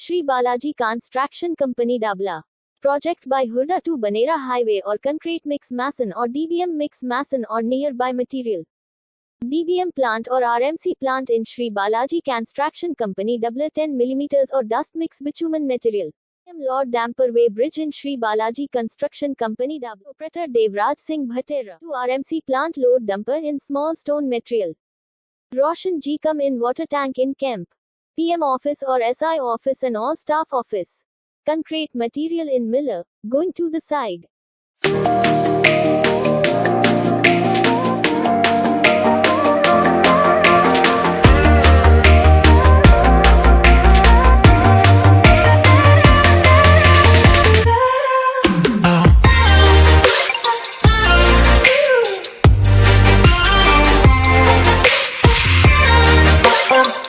Shri Balaji Construction Company Dabla. Project by Hurda to Banera Highway or concrete mix mason or DBM mix mason or nearby material. DBM plant or RMC plant in Shri Balaji Construction Company Dabla 10 mm or dust mix bitumen material. Lord Damper Way Bridge in Shri Balaji Construction Company Dabla. Operator Devraj Singh Bhatera. To RMC plant load dumper in small stone material. Roshan Ji come in water tank in camp. PM office or SI office and all staff office. Concrete material in Miller, going to the side.